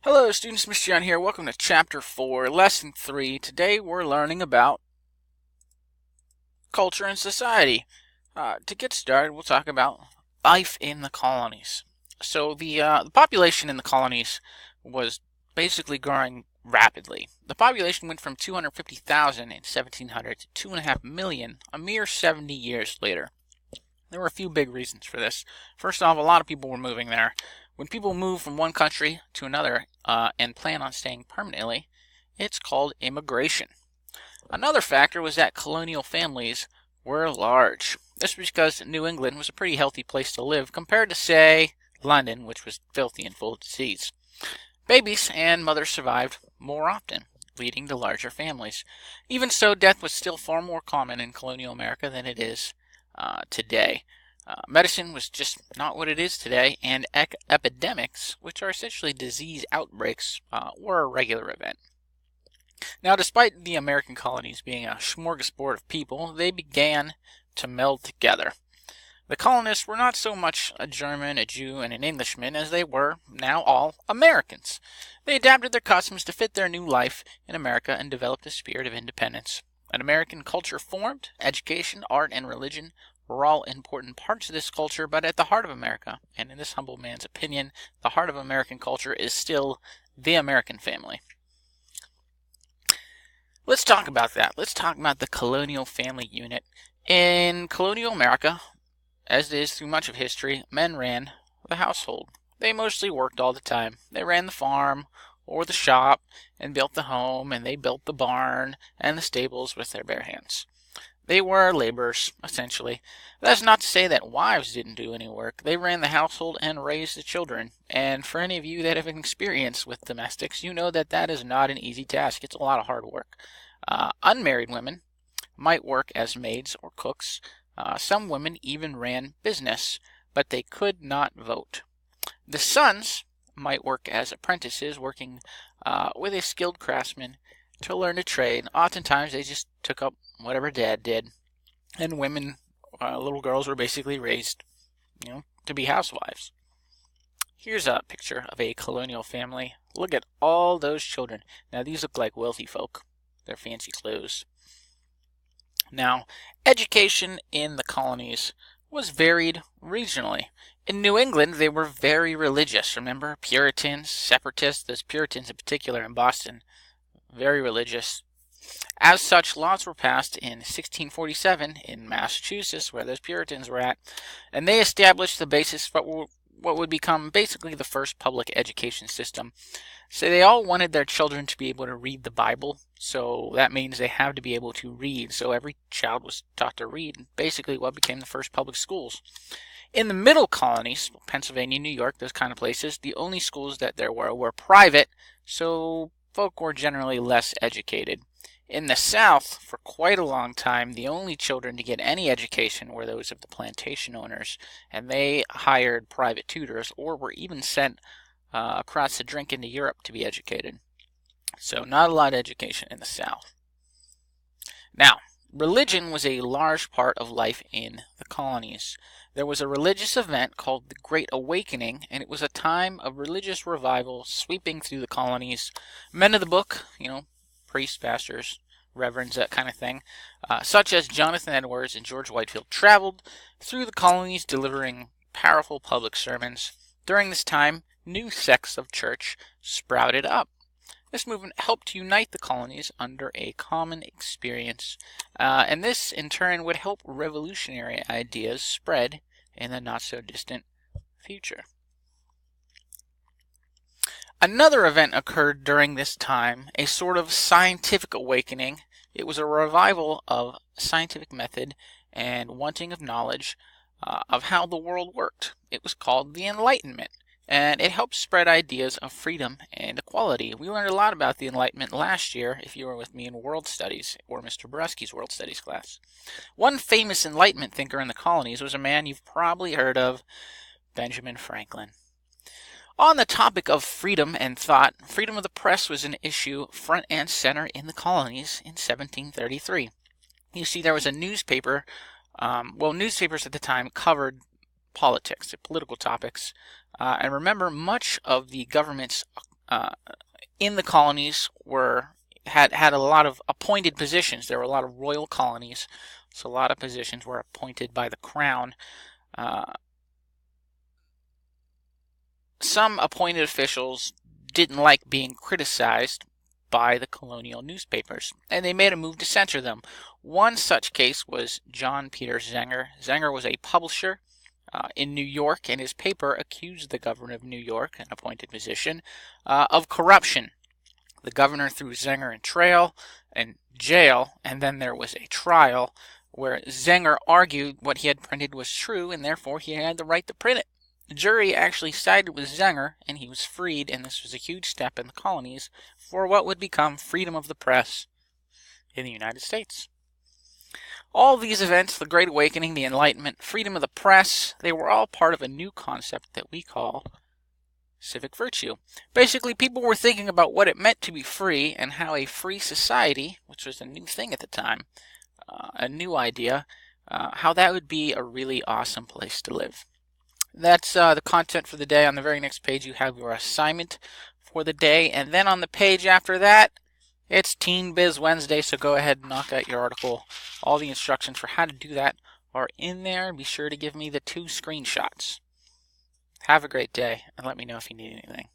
Hello students, Mr. John here. Welcome to Chapter 4, Lesson 3. Today we're learning about culture and society. To get started, we'll talk about life in the colonies. So the population in the colonies was basically growing rapidly. The population went from 250,000 in 1700 to 2.5 million a mere 70 years later. There were a few big reasons for this. First off, a lot of people were moving there. When people move from one country to another and plan on staying permanently, it's called immigration. Another factor was that colonial families were large. This was because New England was a pretty healthy place to live compared to, say, London, which was filthy and full of disease. Babies and mothers survived more often, leading to larger families. Even so, death was still far more common in colonial America than it is today. Medicine was just not what it is today, and epidemics, which are essentially disease outbreaks, were a regular event. Now, despite the American colonies being a smorgasbord of people, they began to meld together. The colonists were not so much a German, a Jew, and an Englishman as they were now all Americans. They adapted their customs to fit their new life in America and developed a spirit of independence. An American culture formed. Education, art, and religion were all important parts of this culture, but at the heart of America, and in this humble man's opinion, the heart of American culture is still the American family. Let's talk about that. Let's talk about the colonial family unit. In colonial America, as it is through much of history, men ran the household. They mostly worked all the time. They ran the farm or the shop and built the home, and they built the barn and the stables with their bare hands. They were laborers, essentially. That's not to say that wives didn't do any work. They ran the household and raised the children. And for any of you that have an experience with domestics, you know that that is not an easy task. It's a lot of hard work. Unmarried women might work as maids or cooks. Some women even ran business, but they could not vote. The sons might work as apprentices, working with a skilled craftsman to learn a trade. Oftentimes, they just took up whatever dad did, and women, little girls, were basically raised, to be housewives. Here's a picture of a colonial family. Look at all those children. Now, these look like wealthy folk. Their fancy clothes. Now, education in the colonies was varied regionally. In New England, they were very religious. Remember, Puritans, separatists, those Puritans in particular in Boston, very religious. As such, laws were passed in 1647 in Massachusetts, where those Puritans were at, and they established the basis for what would become basically the first public education system. So they all wanted their children to be able to read the Bible, so that means they have to be able to read. So every child was taught to read, basically what became the first public schools. In the middle colonies, Pennsylvania, New York, those kind of places, the only schools that there were private, so folk were generally less educated. In the South, for quite a long time, the only children to get any education were those of the plantation owners, and they hired private tutors or were even sent across the drink into Europe to be educated. So not a lot of education in the South. Now, religion was a large part of life in the colonies. There was a religious event called the Great Awakening, and it was a time of religious revival sweeping through the colonies. Men of the book, priests, pastors, reverends, that kind of thing, such as Jonathan Edwards and George Whitefield, traveled through the colonies delivering powerful public sermons. During this time, new sects of church sprouted up. This movement helped unite the colonies under a common experience, and this in turn would help revolutionary ideas spread in the not-so-distant future. Another event occurred during this time, a sort of scientific awakening. It was a revival of scientific method and wanting of knowledge of how the world worked. It was called the Enlightenment, and it helped spread ideas of freedom and equality. We learned a lot about the Enlightenment last year, if you were with me in World Studies, or Mr. Boreski's World Studies class. One famous Enlightenment thinker in the colonies was a man you've probably heard of, Benjamin Franklin. On the topic of freedom and thought, freedom of the press was an issue front and center in the colonies in 1733. You see, there was a newspaper, newspapers at the time covered politics, political topics, and remember, much of the government's in the colonies had a lot of appointed positions. There were a lot of royal colonies, so a lot of positions were appointed by the crown. Some appointed officials didn't like being criticized by the colonial newspapers, and they made a move to censor them. One such case was John Peter Zenger. Zenger was a publisher in New York, and his paper accused the governor of New York, an appointed position, of corruption. The governor threw Zenger in jail, and then there was a trial where Zenger argued what he had printed was true, and therefore he had the right to print it. The jury actually sided with Zenger, and he was freed, and this was a huge step in the colonies for what would become freedom of the press in the United States. All these events, the Great Awakening, the Enlightenment, freedom of the press, they were all part of a new concept that we call civic virtue. Basically, people were thinking about what it meant to be free and how a free society, which was a new thing at the time, a new idea, how that would be a really awesome place to live. That's the content for the day. On the very next page, you have your assignment for the day, and then on the page after that, it's Teen Biz Wednesday, so go ahead and knock out your article. All the instructions for how to do that are in there. Be sure to give me the 2 screenshots. Have a great day, and let me know if you need anything.